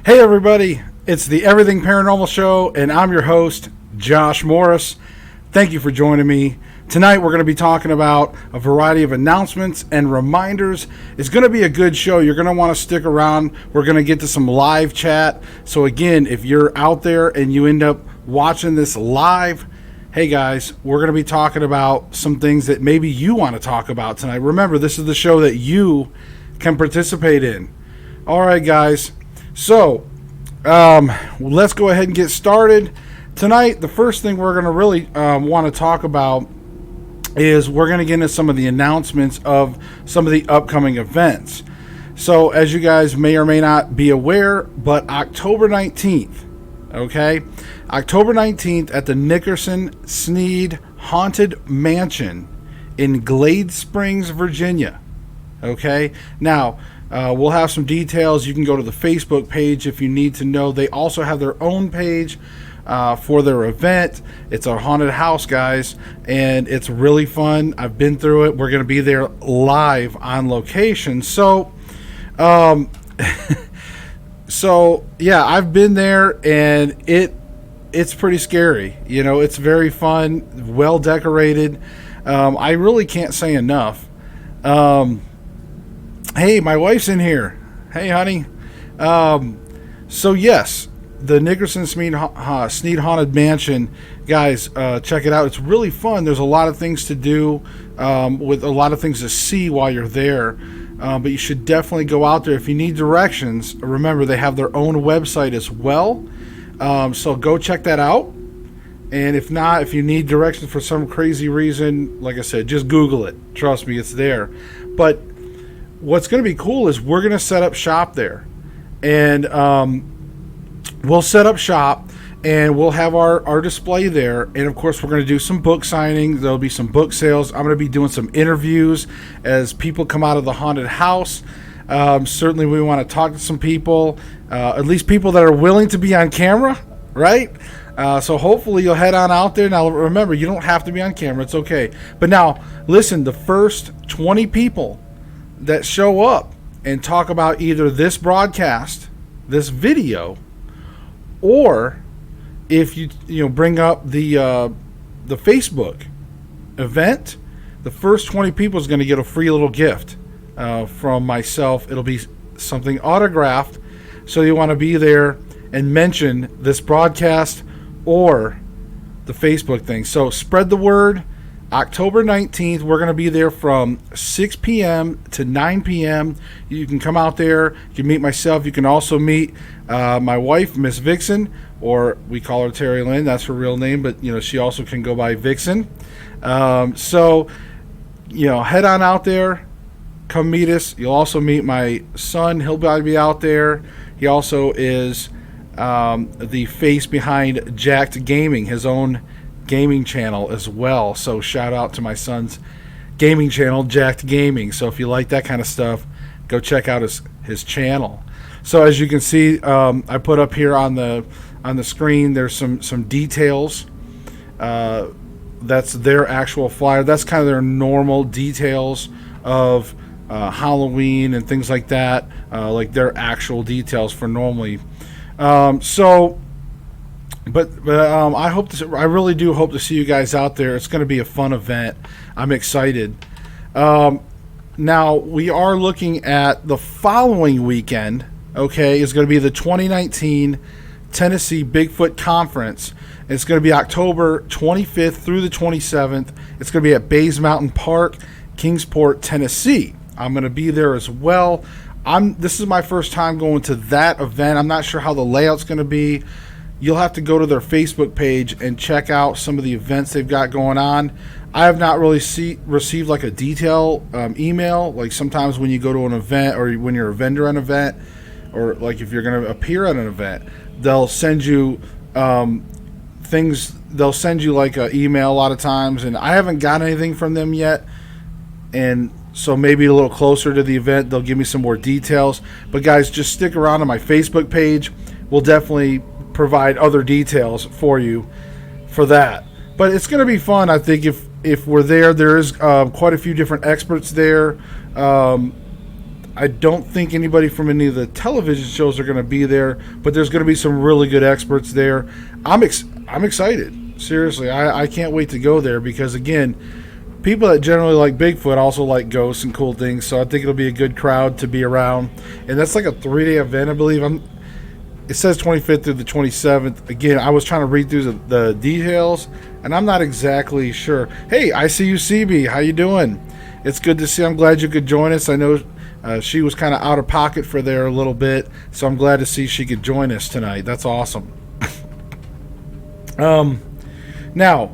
Hey everybody, it's the Everything Paranormal Show, and I'm your host, Josh Morris. Thank you for joining me. Tonight we're going to be talking about a variety of announcements and reminders. It's going to be a good show. You're going to want to stick around. We're going to get to some live chat. So again, if you're out there and you end up watching this live, hey guys, we're going to be talking about some things that maybe you want to talk about tonight. Remember, this is the show that you can participate in. All right, guys. So, let's go ahead and get started. Tonight, the first thing we're going to really want to talk about is we're going to get into some of the announcements of some of the upcoming events. So, as you guys may or may not be aware, but October 19th, okay? October 19th at the Nickerson Sneed Haunted Mansion in Glade Springs, Virginia, okay? Now, we'll have some details. You can go to the Facebook page if you need to know. They also have their own page for their event. It's a haunted house, guys, and it's really fun. I've been through it. We're going to be there live on location. So, so yeah, I've been there, and it's pretty scary. You know, it's very fun, well decorated. I really can't say enough. Hey, my wife's in here. Hey, honey. So yes, the Nickerson Sneed Haunted Mansion, guys, check it out. It's really fun. There's a lot of things to do, with a lot of things to see while you're there. But you should definitely go out there. If you need directions, remember they have their own website as well. So go check that out. And if not, if you need directions for some crazy reason, like I said, just Google it. Trust me, it's there. But what's going to be cool is we're going to set up shop there, and we'll set up shop and we'll have our display there. And of course, we're going to do some book signings. There'll be some book sales. I'm going to be doing some interviews as people come out of the haunted house. Certainly we want to talk to some people, at least people that are willing to be on camera, right? So hopefully you'll head on out there. Now remember, you don't have to be on camera. It's okay. But now listen, the first 20 people that show up and talk about either this broadcast, this video, or if you bring up the Facebook event, the first 20 people is going to get a free little gift from myself. It'll be something autographed, so you want to be there and mention this broadcast or the Facebook thing. So spread the word. October 19th, we're going to be there from 6 p.m. to 9 p.m. You can come out there. You can meet myself. You can also meet my wife, Miss Vixen, or we call her Terry Lynn. That's her real name, but she also can go by Vixen. So, head on out there. Come meet us. You'll also meet my son. He'll probably be out there. He also is the face behind Jacked Gaming, his own gaming channel as well. So shout out to my son's gaming channel, Jacked Gaming. So if you like that kind of stuff, go check out his channel. So as you can see, I put up here on the screen, there's some details. That's their actual flyer. That's kind of their normal details of Halloween and things like that, like their actual details for normally. But I really do hope to see you guys out there. It's going to be a fun event. I'm excited. Now, we are looking at the following weekend, okay, is going to be the 2019 Tennessee Bigfoot Conference. It's going to be October 25th through the 27th. It's going to be at Bays Mountain Park, Kingsport, Tennessee. I'm going to be there as well. This is my first time going to that event. I'm not sure how the layout's going to be. You'll have to go to their Facebook page and check out some of the events they've got going on. I have not really received like a detail email. Like sometimes when you go to an event or when you're a vendor at an event, or like if you're going to appear at an event, they'll send you things. They'll send you like an email a lot of times, and I haven't got anything from them yet. And so maybe a little closer to the event, they'll give me some more details. But guys, just stick around on my Facebook page. We'll definitely provide other details for you for that. But it's going to be fun. I think if we're there is quite a few different experts there. I don't think anybody from any of the television shows are going to be there, but there's going to be some really good experts there. I'm excited. Seriously, I can't wait to go there because, again, people that generally like Bigfoot also like ghosts and cool things, so I think it'll be a good crowd to be around. And that's like a 3-day event, I believe. It says 25th through the 27th. Again, I was trying to read through the details, and I'm not exactly sure. Hey, I see you, CB. How you doing? It's good to see. I'm glad you could join us. I know she was kind of out of pocket for there a little bit, so I'm glad to see she could join us tonight. That's awesome. Now,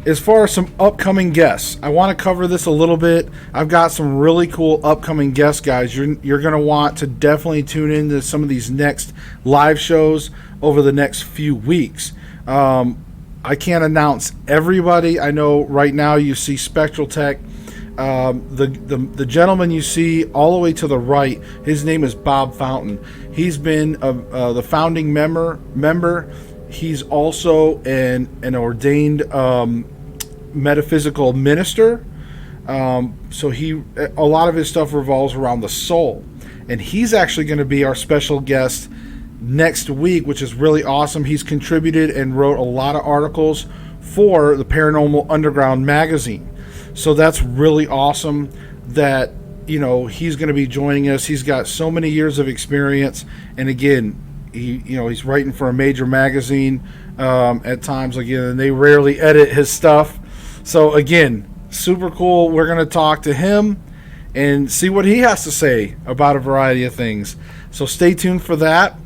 as far as some upcoming guests, I want to cover this a little bit. I've got some really cool upcoming guests, guys. You're going to want to definitely tune into some of these next live shows over the next few weeks. I can't announce everybody. I know right now you see Spectral Tech. The gentleman you see all the way to the right, his name is Bob Fountain. He's been the founding member. He's also an ordained metaphysical minister. So a lot of his stuff revolves around the soul, and he's actually going to be our special guest next week, which is really awesome. He's contributed and wrote a lot of articles for the Paranormal Underground magazine. So that's really awesome that, he's going to be joining us. He's got so many years of experience, and again, he's writing for a major magazine at times, again, and they rarely edit his stuff. So again, super cool. We're going to talk to him and see what he has to say about a variety of things. So stay tuned for that.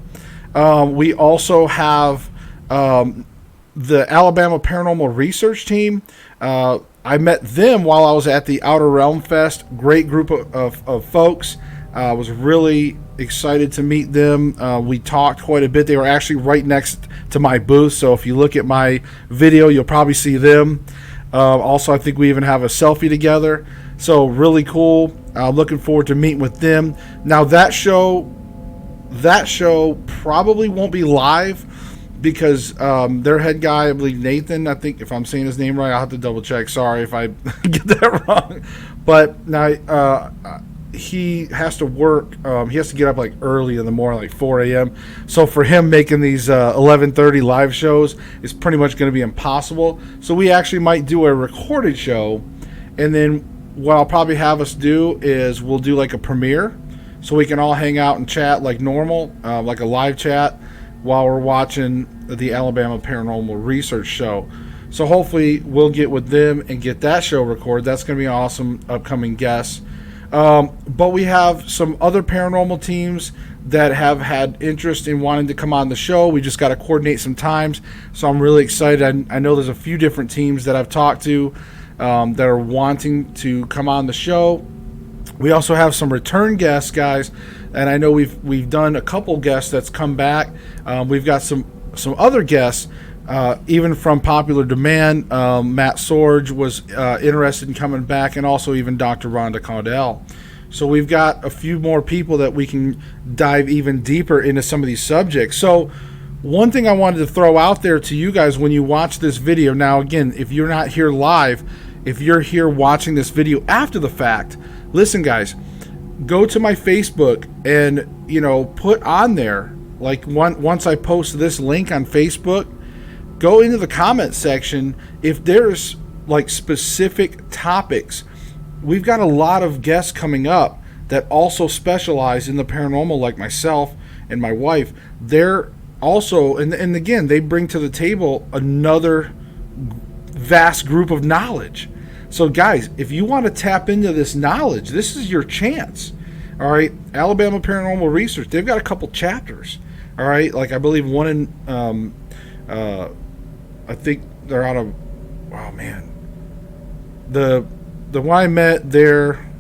We also have the Alabama Paranormal Research Team. I met them while I was at the Outer Realm Fest. Great group of folks. I was really excited to meet them. We talked quite a bit. They were actually right next to my booth, so if you look at my video, you'll probably see them. Also, I think we even have a selfie together. So really cool. Looking forward to meeting with them. Now that show probably won't be live because their head guy, I believe Nathan, I think if I'm saying his name right, I'll have to double check. Sorry if I get that wrong. But now he has to work. He has to get up like early in the morning, like 4 a.m. So for him, making these 11:30 live shows is pretty much going to be impossible. So we actually might do a recorded show, and then what I'll probably have us do is we'll do like a premiere, so we can all hang out and chat like normal, like a live chat, while we're watching the Alabama Paranormal Research Show. So hopefully we'll get with them and get that show recorded. That's going to be an awesome upcoming guest. But we have some other paranormal teams that have had interest in wanting to come on the show. We just got to coordinate some times. So I'm really excited. I know there's a few different teams that I've talked to that are wanting to come on the show. We also have some return guests, guys, and I know we've done a couple guests that's come back. We've got some other guests, even from popular demand. Matt Sorge was interested in coming back, and also even Dr. Rhonda Caudell. So we've got a few more people that we can dive even deeper into some of these subjects. So one thing I wanted to throw out there to you guys when you watch this video, now again, if you're not here live, if you're here watching this video after the fact, listen guys, go to my Facebook and put on there, like once I post this link on Facebook, go into the comment section if there's like specific topics. We've got a lot of guests coming up that also specialize in the paranormal, like myself and my wife. They're also, and again, they bring to the table another vast group of knowledge. So guys, if you want to tap into this knowledge, this is your chance. All right, Alabama Paranormal Research, they've got a couple chapters. All right, like I believe one in I think they're out of, oh man, the one I met there,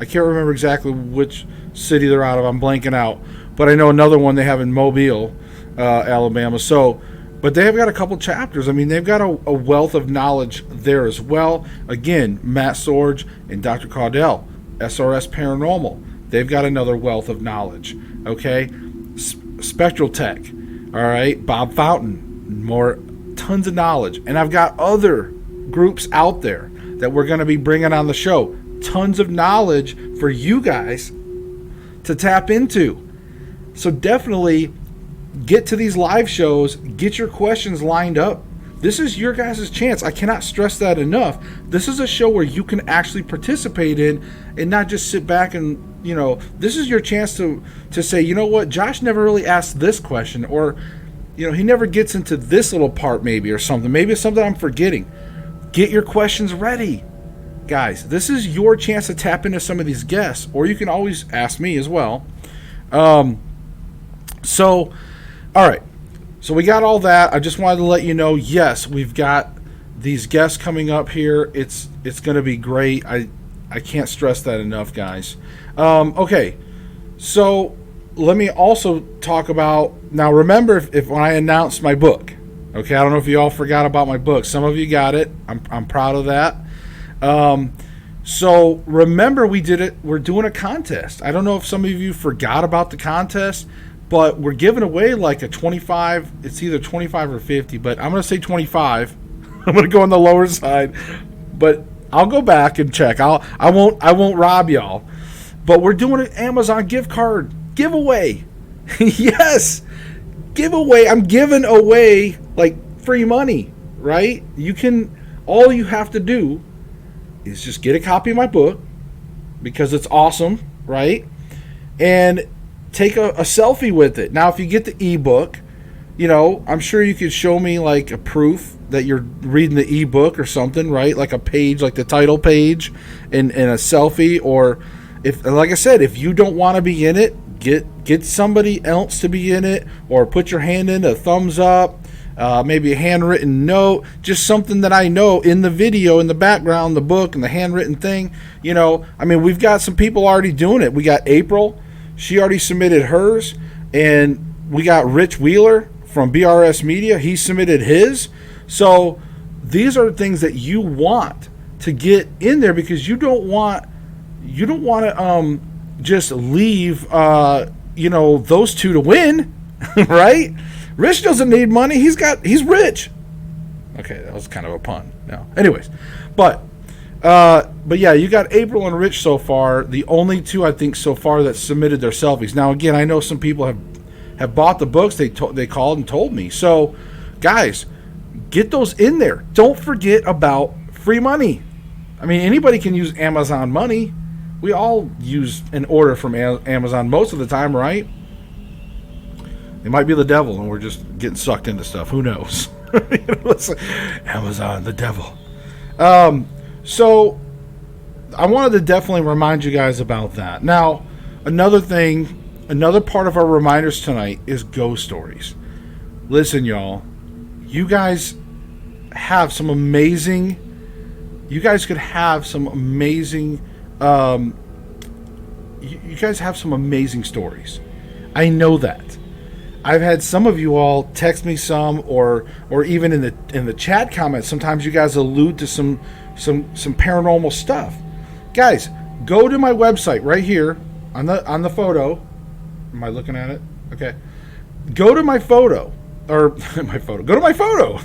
I can't remember exactly which city they're out of. I'm blanking out, but I know another one they have in Mobile, Alabama. So, but they have got a couple chapters. I mean, they've got a wealth of knowledge there as well. Again, Matt Sorge and Dr. Caudell, SRS Paranormal, they've got another wealth of knowledge. Okay, Spectral Tech, all right, Bob Fountain, tons of knowledge. And I've got other groups out there that we're going to be bringing on the show. Tons of knowledge for you guys to tap into. So definitely get to these live shows, get your questions lined up. This is your guys' chance. I cannot stress that enough. This is a show where you can actually participate in and not just sit back and, you know, this is your chance to say, you know what, Josh never really asked this question, or, you know, he never gets into this little part maybe or something. Maybe it's something I'm forgetting. Get your questions ready. Guys, this is your chance to tap into some of these guests, or you can always ask me as well. So, all right. So we got all that. I just wanted to let you know, yes, we've got these guests coming up here. It's going to be great. I can't stress that enough, guys. Okay, so let me also talk about, now remember if when I announced my book, okay, I don't know if you all forgot about my book. Some of you got it. I'm proud of that. So remember we're doing a contest. I don't know if some of you forgot about the contest, but we're giving away like a 25, it's either 25 or 50, but I'm going to say 25. I'm going to go on the lower side, but I'll go back and check. I won't rob y'all. But we're doing an Amazon gift card giveaway. Yes. Giveaway. I'm giving away like free money, right? All you have to do is just get a copy of my book because it's awesome, right? And take a selfie with it. Now, if you get the ebook, you know, I'm sure you could show me like a proof that you're reading the ebook or something, right? Like a page, like the title page, and a selfie. Or if, like I said, if you don't want to be in it, get somebody else to be in it, or put your hand in, a thumbs up, maybe a handwritten note, just something that I know in the video, in the background, the book, and the handwritten thing. You know, I mean, we've got some people already doing it. We got April. She already submitted hers, and we got Rich Wheeler from BRS Media. He submitted his. So these are things that you want to get in there, because you don't want to just leave you know, those two to win, right? Rich doesn't need money. He's rich. Okay, that was kind of a pun. No. Anyways, but yeah, you got April and Rich so far, the only two I think so far that submitted their selfies. Now again, I know some people have bought the books. They called and told me. So, guys, get those in there. Don't forget about free money. I mean, anybody can use Amazon money. We all use an order from Amazon most of the time, right? It might be the devil, and we're just getting sucked into stuff. Who knows? Amazon, the devil. So I wanted to definitely remind you guys about that. Now, another part of our reminders tonight is ghost stories. Listen, y'all, you guys have some amazing, you guys have some amazing stories. I know that. I've had some of you all text me some, or even in the chat comments, sometimes you guys allude to some paranormal stuff. Guys, go to my website right here on the photo. Am I looking at it? Okay. Go to my photo, or my photo. Go to my photo.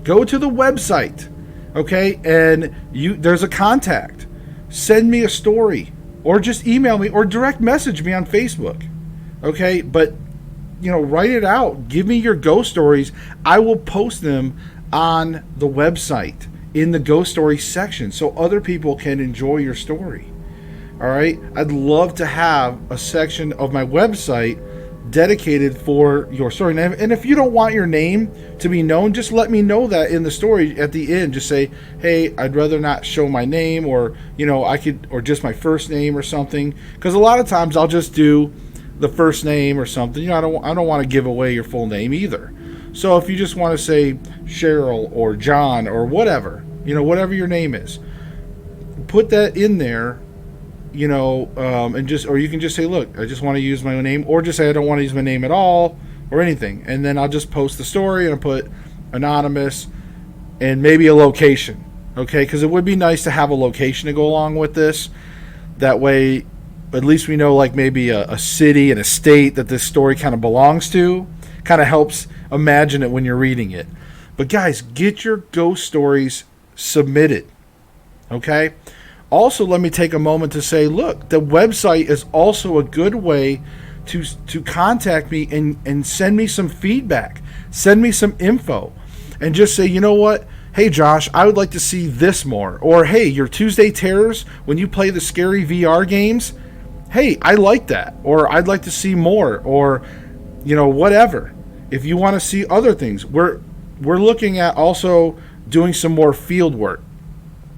Go to the website, okay? And there's a contact. Send me a story, or just email me, or direct message me on Facebook, okay? But you know, write it out. Give me your ghost stories. I will post them on the website in the ghost story section so other people can enjoy your story. All right? I'd love to have a section of my website dedicated for your story. And if you don't want your name to be known, just let me know that in the story at the end. Just say, hey, I'd rather not show my name, or, you know, or just my first name or something. Because a lot of times I'll just do the first name or something. You know, I don't want to give away your full name either. So if you just want to say Cheryl or John or whatever, you know, whatever your name is, put that in there, you know, or you can just say, look, I just want to use my own name, or just say I don't want to use my name at all, or anything. And then I'll just post the story and I'll put anonymous and maybe a location, okay? Because it would be nice to have a location to go along with this. That way, at least we know, like, maybe a city and a state that this story kind of belongs to. Kind of helps imagine it when you're reading it. But guys, get your ghost stories submitted, okay? Also, let me take a moment to say, look, the website is also a good way to contact me and send me some feedback, send me some info, and just say, you know what? Hey, Josh, I would like to see this more. Or, hey, your Tuesday Terrors, when you play the scary VR games, hey, I like that. Or I'd like to see more. Or, you know, whatever. If you want to see other things, we're looking at also doing some more field work.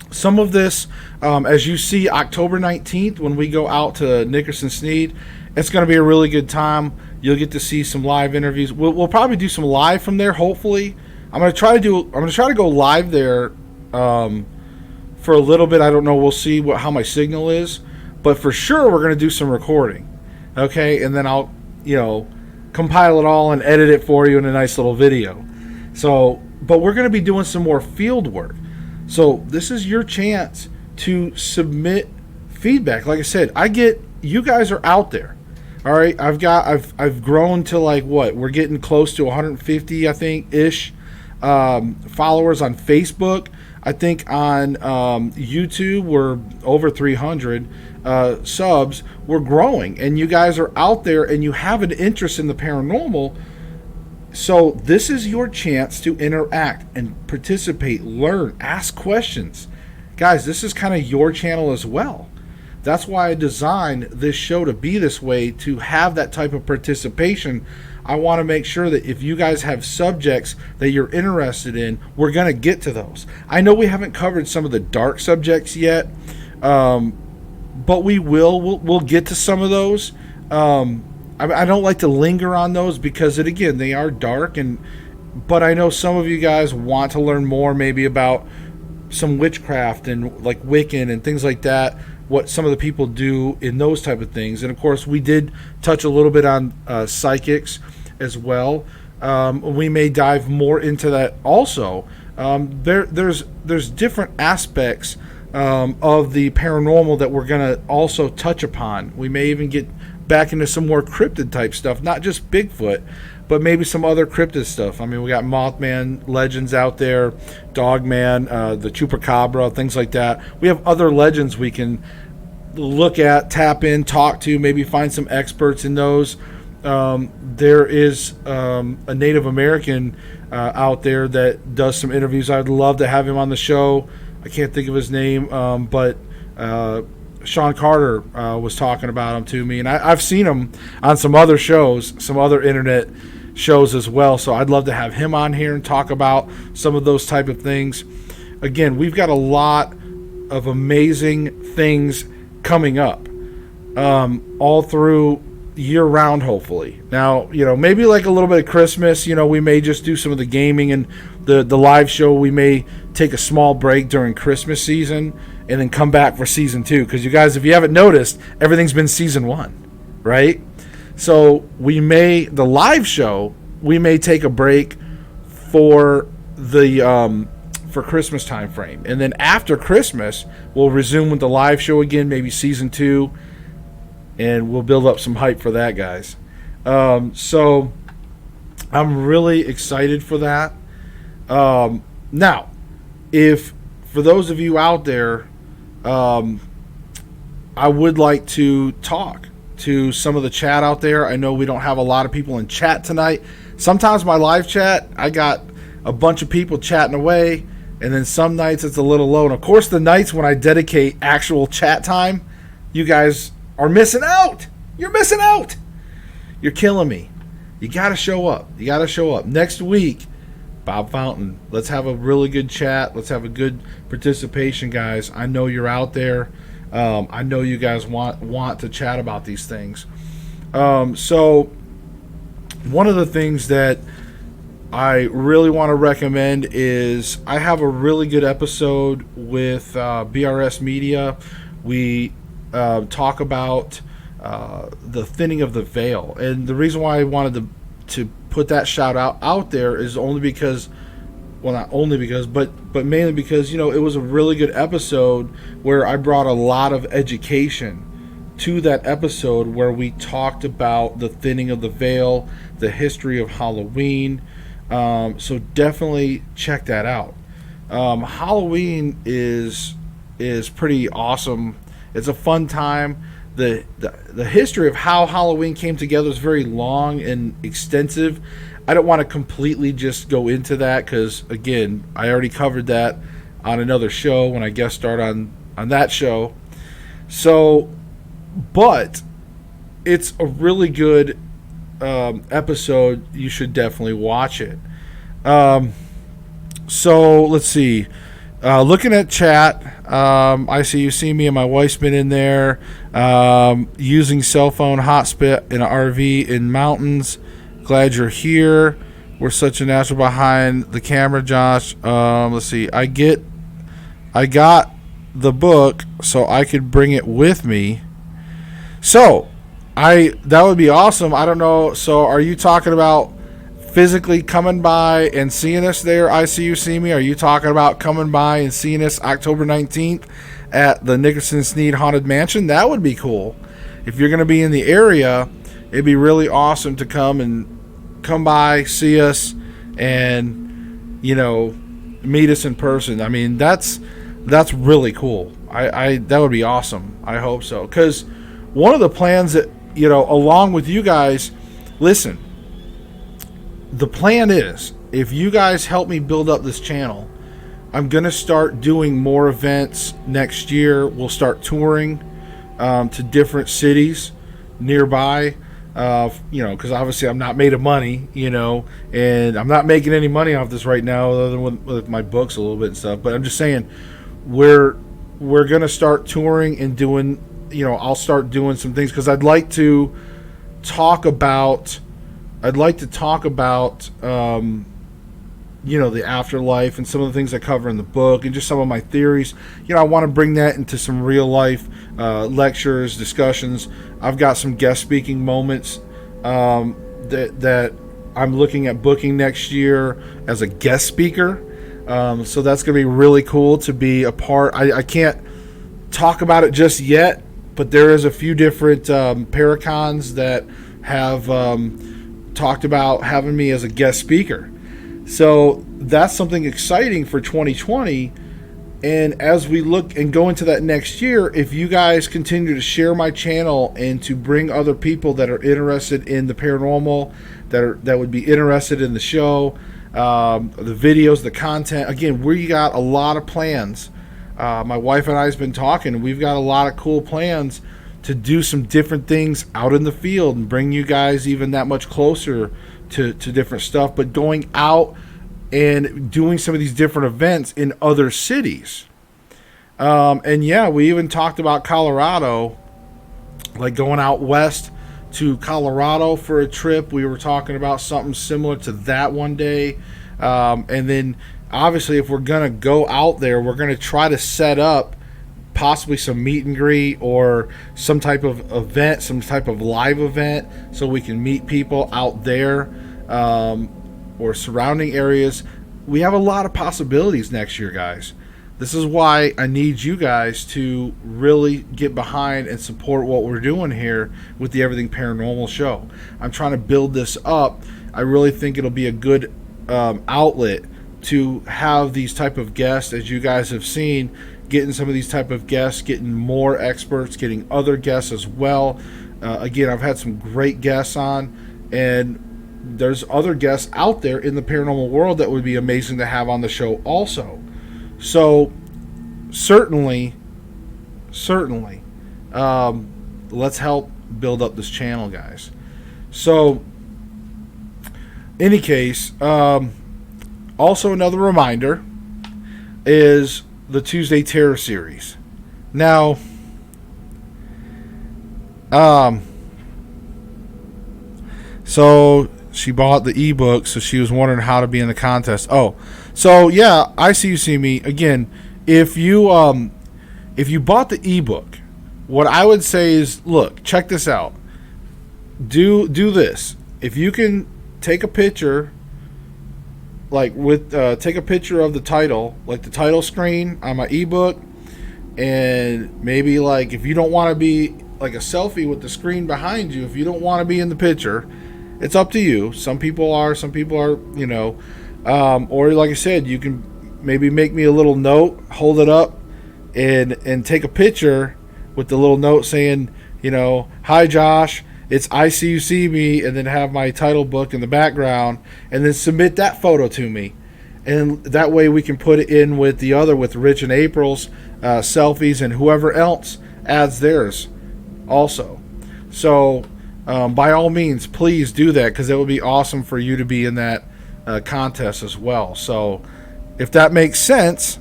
Some of this, as you see, October 19th, when we go out to Nickerson Sneed, it's going to be a really good time. You'll get to see some live interviews. We'll probably do some live from there, hopefully. I'm going to try to go live there for a little bit. I don't know. We'll see how my signal is. But for sure, we're going to do some recording. Okay? And then I'll, compile it all and edit it for you in a nice little video. So, but we're going to be doing some more field work. So this is your chance to submit feedback. Like I said, you guys are out there. All right, I've grown to like what? We're getting close to 150, I think, ish followers on Facebook. I think on YouTube we're over 300 subs. We're growing, and you guys are out there, and you have an interest in the paranormal. So this is your chance to interact and participate, learn, ask questions. Guys, this is kind of your channel as well. That's why I designed this show to be this way, to have that type of participation. I want to make sure that if you guys have subjects that you're interested in, we're going to get to those. I know we haven't covered some of the dark subjects yet, but we will. We'll get to some of those. I don't like to linger on those because, they are dark, but I know some of you guys want to learn more maybe about some witchcraft and like Wiccan and things like that, what some of the people do in those type of things. And of course, we did touch a little bit on psychics as well. We may dive more into that also. There's different aspects of the paranormal that we're going to also touch upon. We may even get back into some more cryptid type stuff, not just Bigfoot, but maybe some other cryptid stuff. I mean, we got Mothman legends out there, Dogman, the Chupacabra, things like that. We have other legends we can look at, tap in, talk to, maybe find some experts in those. There is a Native American out there that does some interviews. I'd love to have him on the show. I can't think of his name, but Sean Carter was talking about him to me, and I've seen him on some other shows, some other internet shows as well. So I'd love to have him on here and talk about some of those type of things. Again, we've got a lot of amazing things coming up all through year round, hopefully. Now, maybe like a little bit of Christmas, we may just do some of the gaming and the live show. We may take a small break during Christmas season and then come back for season 2, because you guys, if you haven't noticed, everything's been season 1, right? So the live show, we may take a break for the for Christmas time frame, and then after Christmas we'll resume with the live show again, maybe season 2, and we'll build up some hype for that, guys. So I'm really excited for that. Now, if for those of you out there, I would like to talk to some of the chat out there. I know we don't have a lot of people in chat tonight. Sometimes my live chat, I got a bunch of people chatting away, and then some nights it's a little low. And of course, the nights when I dedicate actual chat time, you guys are missing out. You're missing out. You're killing me. You got to show up. You got to show up. Next week, Bob Fountain. Let's have a really good chat. Let's have a good participation, guys. I know you're out there. I know you guys want to chat about these things. So one of the things that I really want to recommend is I have a really good episode with BRS Media. We talk about the thinning of the veil, and the reason why I wanted to put that shout out there is only because, well, not only because, but mainly because, it was a really good episode where I brought a lot of education to that episode, where we talked about the thinning of the veil, the history of Halloween. So definitely check that out. Halloween is is pretty awesome. It's a fun time. The history of how Halloween came together is very long and extensive. I don't want to completely just go into that because, again, I already covered that on another show when I guest starred on that show. So, but it's a really good episode. You should definitely watch it. So let's see. Looking at chat, I see you see me and my wife's been in there using cell phone hotspot in an RV in mountains. Glad you're here. We're such a natural behind the camera, Josh. Let's see. I got the book so I could bring it with me. So that would be awesome. I don't know. So are you talking about physically coming by and seeing us there? I see you see me. Are you talking about coming by and seeing us October 19th at the Nickerson Sneed Haunted Mansion? That would be cool. If you're going to be in the area, it'd be really awesome to come by, see us, and meet us in person. I mean, that's really cool. I that would be awesome. I hope so. Because one of the plans that along with you guys, listen. The plan is, if you guys help me build up this channel, I'm going to start doing more events next year. We'll start touring to different cities nearby, because obviously I'm not made of money, and I'm not making any money off this right now other than with my books a little bit and stuff. But I'm just saying, we're going to start touring and doing, I'll start doing some things because I'd like to talk about the afterlife and some of the things I cover in the book and just some of my theories. I want to bring that into some real life lectures, discussions. I've got some guest speaking moments that I'm looking at booking next year as a guest speaker. So that's going to be really cool to be a part. I can't talk about it just yet, but there is a few different Paracons that have talked about having me as a guest speaker. So that's something exciting for 2020. And as we look and go into that next year, if you guys continue to share my channel and to bring other people that are interested in the paranormal, that would be interested in the show, the videos, the content, again, we got a lot of plans. My wife and I have been talking, and we've got a lot of cool plans to do some different things out in the field and bring you guys even that much closer to different stuff, but going out and doing some of these different events in other cities. And yeah, we even talked about Colorado, like going out west to Colorado for a trip. We were talking about something similar to that one day. And then obviously if we're going to go out there, we're going to try to set up possibly some meet and greet or some type of event, some type of live event, so we can meet people out there or surrounding areas. We have a lot of possibilities next year, guys. This is why I need you guys to really get behind and support what we're doing here with the Everything Paranormal show. I'm trying to build this up. I really think it'll be a good outlet to have these type of guests, as you guys have seen, getting some of these type of guests, getting more experts, getting other guests as well. Again, I've had some great guests on, and there's other guests out there in the paranormal world that would be amazing to have on the show also. So certainly, let's help build up this channel, guys. So, any case, also another reminder is the Tuesday Terror series. Now, so she bought the ebook, so she was wondering how to be in the contest. Oh, so yeah, I see you see me again. If you bought the ebook, what I would say is, look, check this out. Do this. If you can take a picture, take a picture of the title, like the title screen on my ebook, and maybe like if you don't want to be like a selfie with the screen behind you, if you don't want to be in the picture, it's up to you. Some people are, or like I said, you can maybe make me a little note, hold it up and take a picture with the little note saying, you know, hi Josh, it's I see you see me, and then have my title book in the background, and then submit that photo to me. And that way we can put it in with the other, with Rich and April's selfies, and whoever else adds theirs also. So by all means, please do that, because it would be awesome for you to be in that contest as well. So if that makes sense.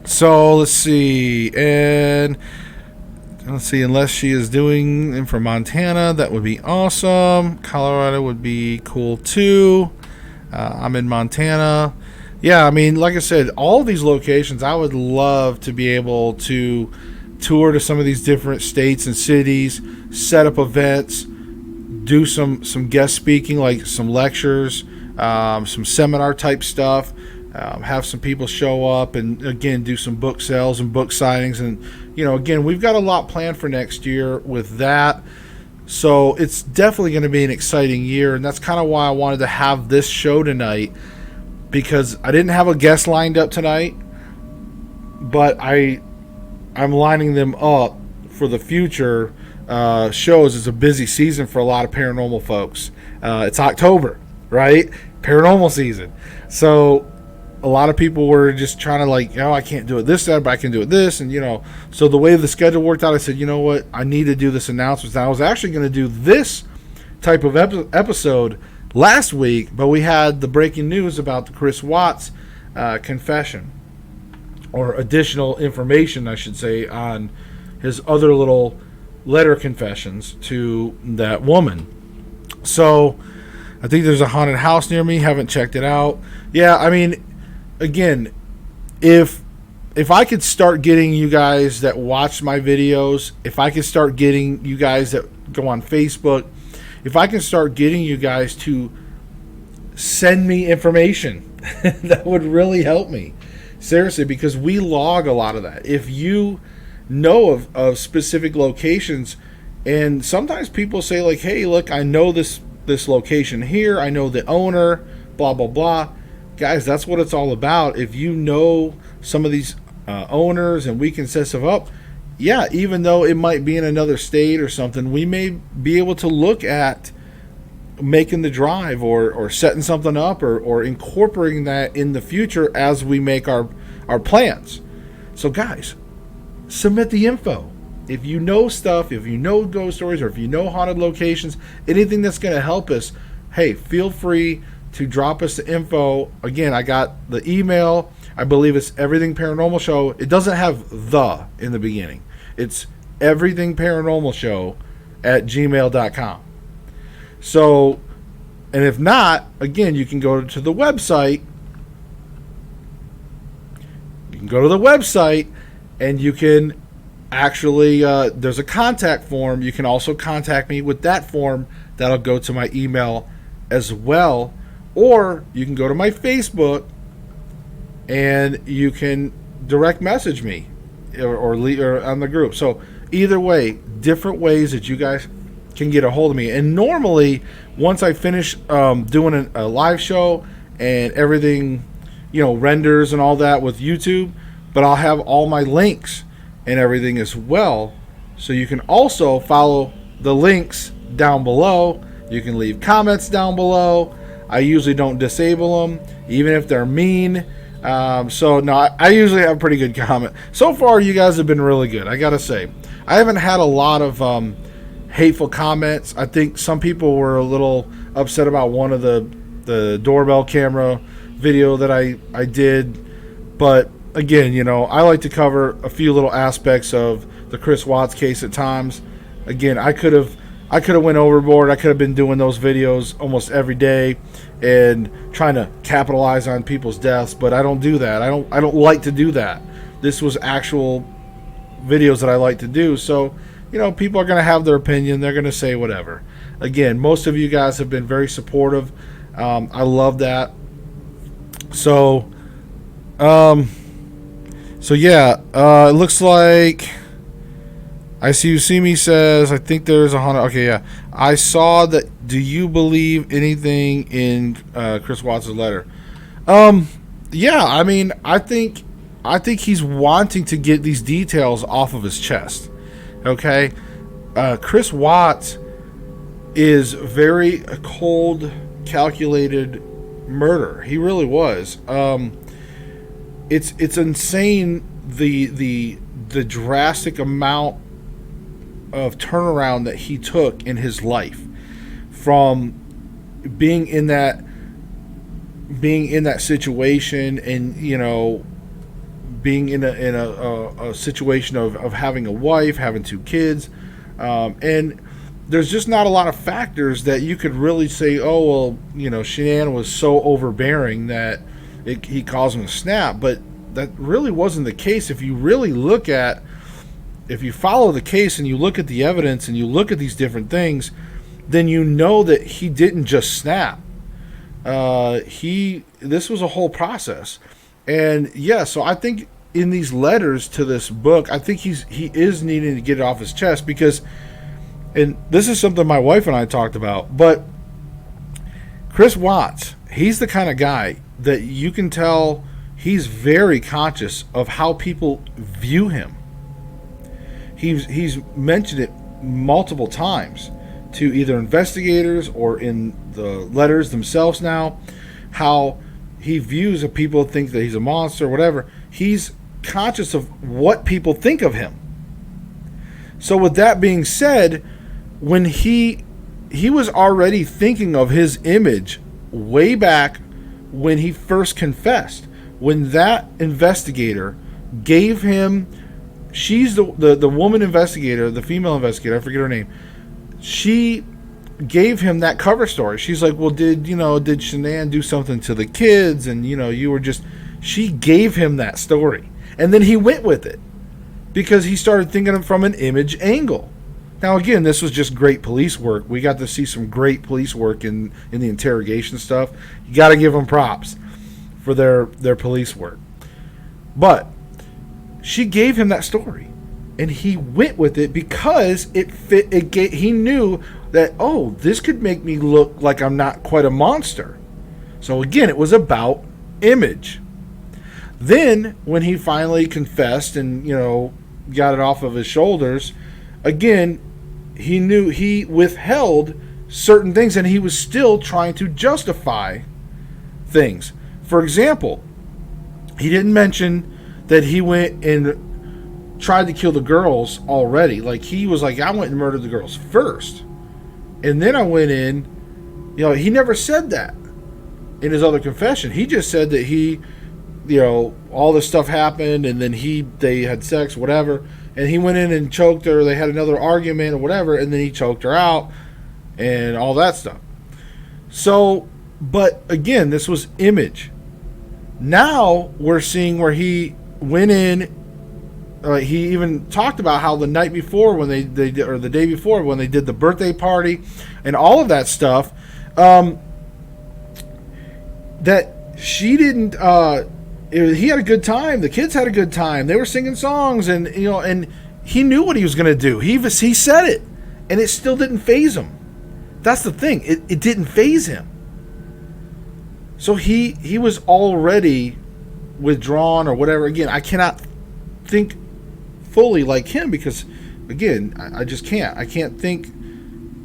So let's see, and let's see, unless she is doing them from Montana, that would be awesome. Colorado would be cool too. I'm in Montana. Yeah, I mean, like I said, all of these locations, I would love to be able to tour to some of these different states and cities, set up events, do some guest speaking, like some lectures, some seminar type stuff, have some people show up, and again, do some book sales and book signings. And, you know, again, we've got a lot planned for next year with that. So it's definitely going to be an exciting year. And that's kind of why I wanted to have this show tonight, because I didn't have a guest lined up tonight, but I'm lining them up for the future shows. It's a busy season for a lot of paranormal folks. It's October, right? Paranormal season. So a lot of people were just trying to, like, I can't do it this time, but I can do it this. And, you know, so the way the schedule worked out, I said, you know what, I need to do this announcement. I was actually going to do this type of episode last week, but we had the breaking news about the Chris Watts confession, or additional information, I should say, on his other little letter confessions to that woman. So I think there's a haunted house near me. Haven't checked it out. Yeah, I mean, again, if I could start getting you guys that watch my videos, if I could start getting you guys that go on Facebook, if I can start getting you guys to send me information, that would really help me. Seriously, because we log a lot of that. If you know of specific locations, and sometimes people say, like, hey, look, I know this location here, I know the owner, blah, blah, blah. Guys, that's what it's all about. If you know some of these owners and we can set stuff up, yeah, even though it might be in another state or something, we may be able to look at making the drive, or setting something up, or incorporating that in the future as we make our plans. So guys, submit the info. If you know stuff, if you know ghost stories, or if you know haunted locations, anything that's going to help us, hey, feel free to drop us the info. Again, I got the email. I believe it's Everything Paranormal Show. It doesn't have the in the beginning. It's Everything Paranormal Show at gmail.com. So, and if not, again, you can go to the website. You can go to the website, and you can actually, there's a contact form. You can also contact me with that form. That'll go to my email as well. Or you can go to my Facebook, and you can direct message me, or on the group. So either way, different ways that you guys can get a hold of me. And normally, once I finish doing a live show and everything, you know, renders and all that with YouTube, but I'll have all my links and everything as well. So you can also follow the links down below. You can leave comments down below. I usually don't disable them, even if they're mean. So no, I usually have a pretty good comment. So far, you guys have been really good, I gotta say. I haven't had a lot of hateful comments. I think some people were a little upset about one of the doorbell camera video that I did. But again, you know, I like to cover a few little aspects of the Chris Watts case at times. Again, I could have went overboard. I could have been doing those videos almost every day and trying to capitalize on people's deaths, but I don't do that. I don't like to do that. This was actual videos that I like to do. So, you know, people are going to have their opinion. They're going to say whatever. Again, most of you guys have been very supportive. I love that. So, yeah, it looks like I see you see me says, I think there's a Honda. Okay, yeah. I saw that. Do you believe anything in Chris Watts' letter? Yeah, I mean, I think he's wanting to get these details off of his chest. Okay, Chris Watts is very cold, calculated murder. He really was. It's insane the drastic amount of turnaround that he took in his life from being in that situation, and being in a situation of having a wife, having 2 kids, and there's just not a lot of factors that you could really say, oh well, Shanann was so overbearing that he caused him to snap. But that really wasn't the case. If you follow the case and you look at the evidence and you look at these different things, then you know that he didn't just snap. This was a whole process. And yeah, so I think in these letters to this book, I think he is needing to get it off his chest, because, and this is something my wife and I talked about, but Chris Watts, he's the kind of guy that you can tell he's very conscious of how people view him. He's mentioned it multiple times to either investigators or in the letters themselves now, how he views of people think that he's a monster or whatever. He's conscious of what people think of him. So with that being said, when he was already thinking of his image way back when he first confessed, when that investigator gave him, she's the woman investigator, the female investigator, I forget her name, she gave him that cover story. She's like, well, did Shanann do something to the kids? And you were just, she gave him that story, and then he went with it because he started thinking of it from an image angle. Now again, this was just great police work. We got to see some great police work in the interrogation stuff. You got to give them props for their police work. But she gave him that story, and he went with it because it fit. He knew that, oh, this could make me look like I'm not quite a monster. So again, it was about image. Then when he finally confessed and got it off of his shoulders, again, he knew he withheld certain things, and he was still trying to justify things. For example, he didn't mention that he went and tried to kill the girls already. Like, he was like, I went and murdered the girls first, and then I went in. He never said that in his other confession. He just said that he, all this stuff happened, and then they had sex, whatever, and he went in and choked her. They had another argument or whatever, and then he choked her out and all that stuff. So, but again, this was image. Now we're seeing where he went in. He even talked about how the night before, when they did, or the day before, when they did the birthday party and all of that stuff, that she didn't. He had a good time. The kids had a good time. They were singing songs, and and he knew what he was going to do. He said it, and it still didn't faze him. That's the thing. It didn't faze him. So he was already withdrawn or whatever. Again, I cannot think fully like him because, again, I just can't. I can't think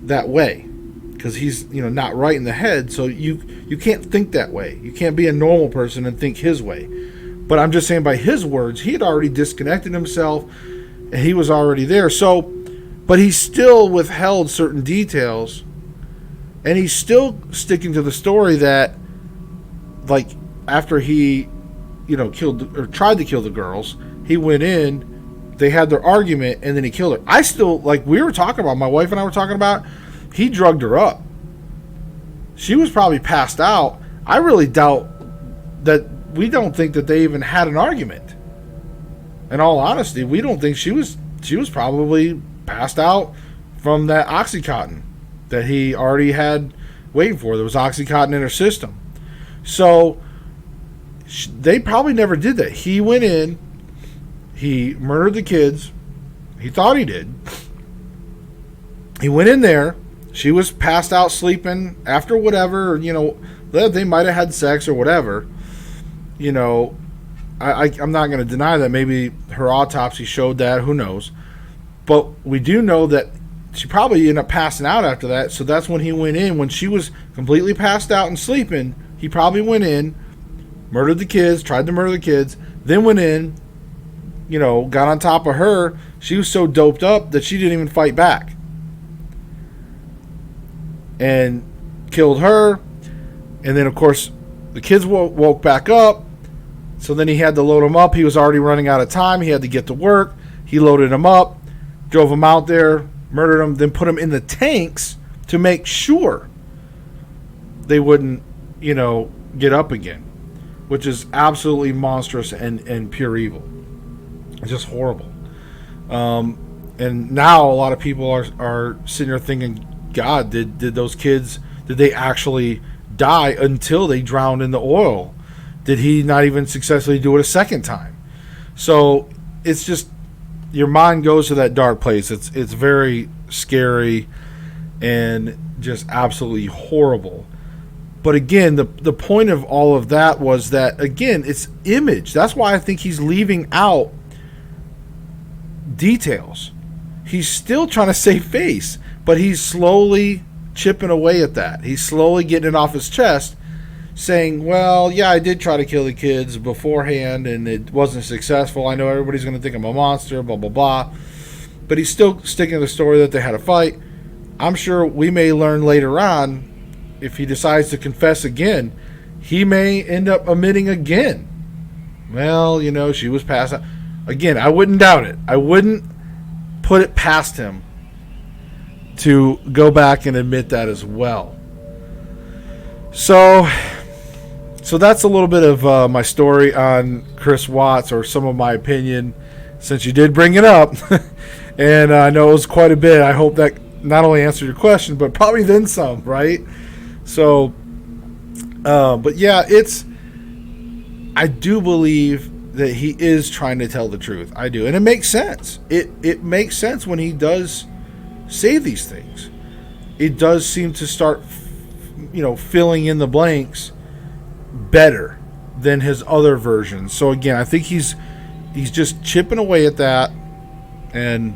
that way because he's not right in the head. So you can't think that way. You can't be a normal person and think his way. But I'm just saying, by his words, he had already disconnected himself, and he was already there. So, but he still withheld certain details, and he's still sticking to the story that, like, after he, killed or tried to kill the girls, he went in, they had their argument, and then he killed her. I still, like, we were talking about, my wife and I were talking about, he drugged her up. She was probably passed out. I really doubt that. We don't think that they even had an argument. In all honesty, we don't think she was probably passed out from that Oxycontin that he already had waiting for. There was Oxycontin in her system. So they probably never did that. He went in, he murdered the kids. He thought he did. He went in there. She was passed out sleeping after whatever, they might have had sex or whatever. you know, I'm not going to deny that maybe her autopsy showed that. Who knows? But we do know that she probably ended up passing out after that. So that's when he went in. When she was completely passed out and sleeping, he probably went in, murdered the kids, tried to murder the kids, then went in, you know, got on top of her. She was so doped up that she didn't even fight back. And killed her. And then, of course, the kids woke back up. So then he had to load them up. He was already running out of time. He had to get to work. He loaded them up, drove them out there, murdered them, then put them in the tanks to make sure they wouldn't, you know, get up again, which is absolutely monstrous and pure evil. It's just horrible. And now a lot of people are sitting there thinking, God, did those kids, did they actually die until they drowned in the oil? Did he not even successfully do it a second time? So it's just, your mind goes to that dark place. It's very scary and just absolutely horrible. But again, the point of all of that was that, again, it's image. That's why I think he's leaving out details. He's still trying to save face, but he's slowly chipping away at that. He's slowly getting it off his chest, saying, well, yeah, I did try to kill the kids beforehand and it wasn't successful. I know everybody's going to think I'm a monster, blah, blah, blah. But he's still sticking to the story that they had a fight. I'm sure we may learn later on, if he decides to confess again, he may end up admitting again. Well, you know, she was passed out. Again, I wouldn't doubt it. I wouldn't put it past him to go back and admit that as well. So that's a little bit of my story on Chris Watts, or some of my opinion, since you did bring it up. And I know it was quite a bit. I hope that not only answered your question, but probably then some, right? So, but yeah, I do believe that he is trying to tell the truth. I do. And it makes sense. It makes sense when he does say these things. It does seem to start, you know, filling in the blanks better than his other versions. So again, I think he's just chipping away at that, and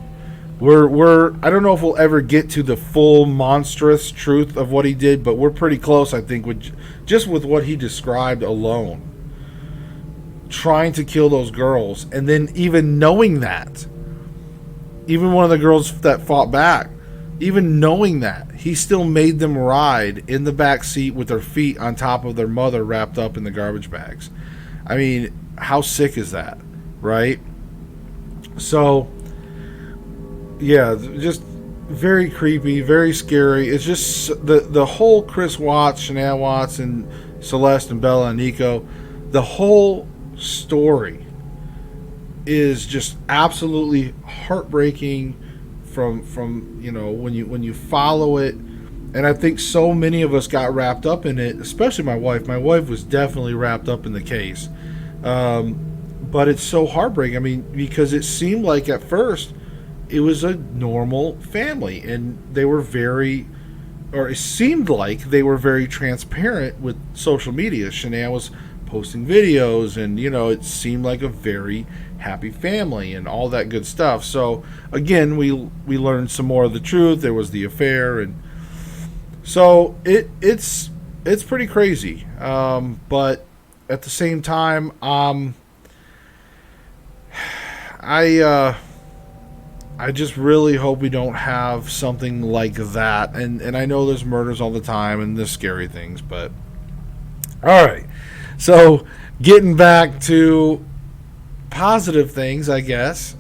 I don't know if we'll ever get to the full monstrous truth of what he did, but we're pretty close, I think, with what he described alone. Trying to kill those girls, and then even knowing that, even one of the girls that fought back, even knowing that, he still made them ride in the back seat with their feet on top of their mother wrapped up in the garbage bags. I mean, how sick is that, right? So, yeah, just very creepy, very scary. It's just the whole Chris Watts, Shanae Watts, and Celeste and Bella and Nico, the whole story is just absolutely heartbreaking from you know, when you follow it. And I think so many of us got wrapped up in it, especially my wife. My wife was definitely wrapped up in the case. But it's so heartbreaking. I mean, because it seemed like at first it was a normal family, and they were it seemed like they were very transparent with social media. Shanae was posting videos, and, you know, it seemed like a very happy family and all that good stuff. So again, we learned some more of the truth. There was the affair, and so it's pretty crazy. But at the same time, I just really hope we don't have something like that. And I know there's murders all the time and there's scary things, but all right. So getting back to positive things, I guess.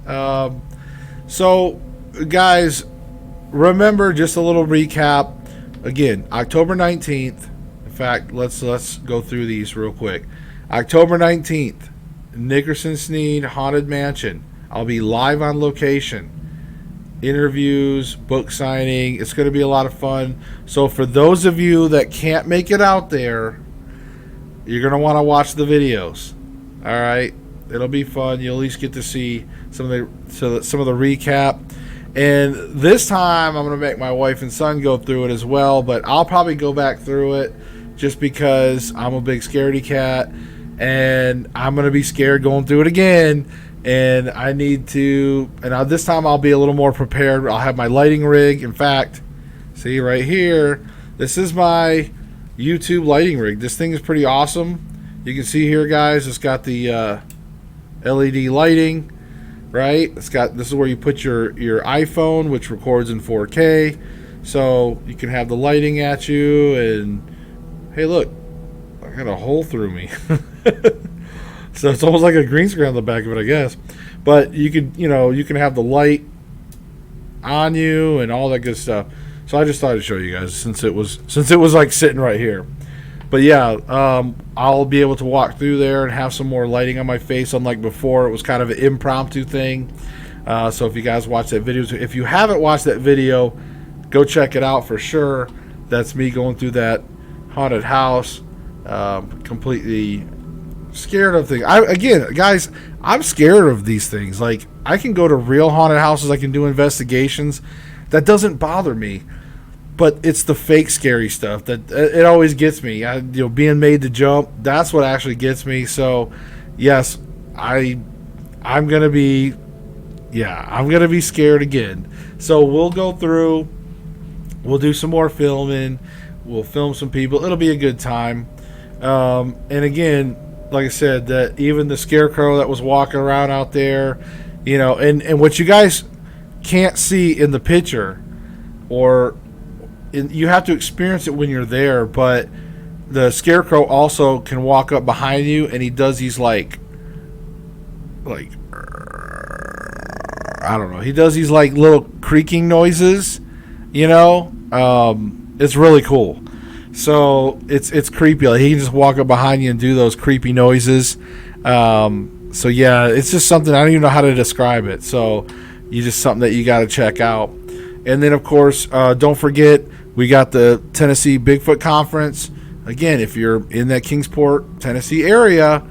So guys, remember, just a little recap. Again, October 19th. In fact, let's go through these real quick. October 19th, Nickerson Sneed Haunted Mansion. I'll be live on location. Interviews, book signing. It's going to be a lot of fun. So for those of you that can't make it out there, you're going to want to watch the videos. All right? It'll be fun. You'll at least get to see some of the recap. And this time, I'm going to make my wife and son go through it as well. But I'll probably go back through it just because I'm a big scaredy cat. and I'm gonna be scared going through it again. And I need to, and this time I'll be a little more prepared. I'll have my lighting rig. In fact, see right here, this is my YouTube lighting rig. This thing is pretty awesome. You can see here, guys, it's got the LED lighting, right? It's got, this is where you put your iPhone, which records in 4K. So you can have the lighting at you, and hey, look, I got a hole through me. So it's almost like a green screen on the back of it, I guess. But you could, you can have the light on you and all that good stuff. So I just thought I'd show you guys since it was like sitting right here. But yeah, I'll be able to walk through there and have some more lighting on my face, unlike before. It was kind of an impromptu thing. So if you guys watch that video, if you haven't watched that video, go check it out for sure. That's me going through that haunted house, completely scared of things. Again, guys, I'm scared of these things. Like, I can go to real haunted houses, I can do investigations. That doesn't bother me. But it's the fake scary stuff that it always gets me. Being made to jump, that's what actually gets me. So, yes, I'm gonna be scared again. So we'll go through. We'll do some more filming. We'll film some people. It'll be a good time. And again, like I said, that even the scarecrow that was walking around out there, and what you guys can't see in the picture, or you have to experience it when you're there, but the scarecrow also can walk up behind you, and he does these like I don't know, he does these like little creaking noises, it's really cool. So it's creepy. Like, he can just walk up behind you and do those creepy noises. So yeah, it's just something, I don't even know how to describe it. So just something that you got to check out. And then of course, don't forget, we got the Tennessee Bigfoot Conference. Again, if you're in that Kingsport, Tennessee area,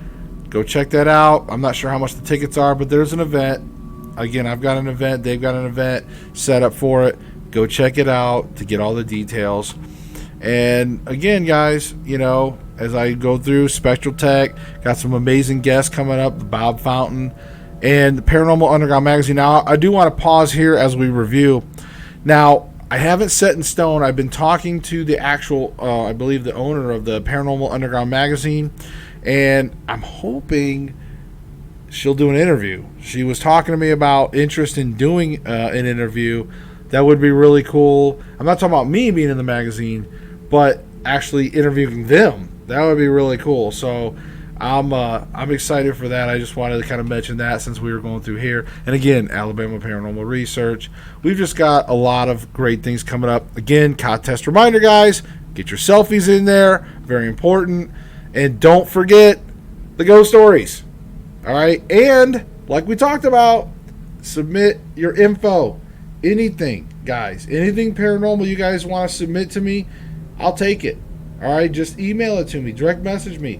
go check that out. I'm not sure how much the tickets are, but there's an event. Again, I've got an event. They've got an event set up for it. Go check it out to get all the details. And again, guys, as I go through Spectral Tech, got some amazing guests coming up, the Bob Fountain, and the Paranormal Underground Magazine. Now, I do want to pause here as we review. Now, I haven't set in stone. I've been talking to the actual, I believe, the owner of the Paranormal Underground Magazine, and I'm hoping she'll do an interview. She was talking to me about interest in doing an interview. That would be really cool. I'm not talking about me being in the magazine, but actually interviewing them. That would be really cool. So I'm excited for that. I just wanted to kind of mention that since we were going through here. And again, Alabama Paranormal Research. We've just got a lot of great things coming up. Again, contest reminder, guys. Get your selfies in there. Very important. And don't forget the ghost stories. All right. And like we talked about, submit your info. Anything, guys. Anything paranormal you guys want to submit to me, I'll take it. All right. Just email it to me. Direct message me.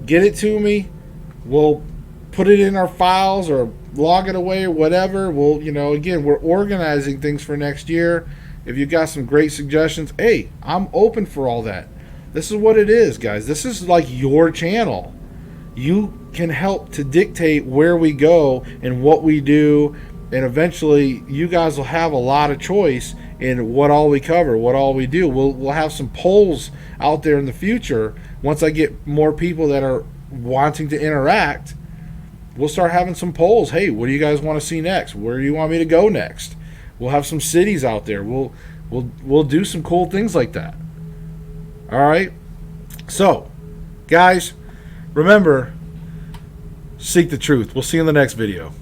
Get it to me. We'll put it in our files or log it away or whatever. We'll, again, we're organizing things for next year. If you got some great suggestions, hey, I'm open for all that. This is what it is, guys. This is like your channel. You can help to dictate where we go and what we do, and eventually you guys will have a lot of choice in what all we cover, what all we do. We'll have some polls out there in the future. Once I get more people that are wanting to interact, we'll start having some polls. Hey, what do you guys want to see next? Where do you want me to go next? We'll have some cities out there. We'll do some cool things like that. All right. So, guys, remember, seek the truth. We'll see you in the next video.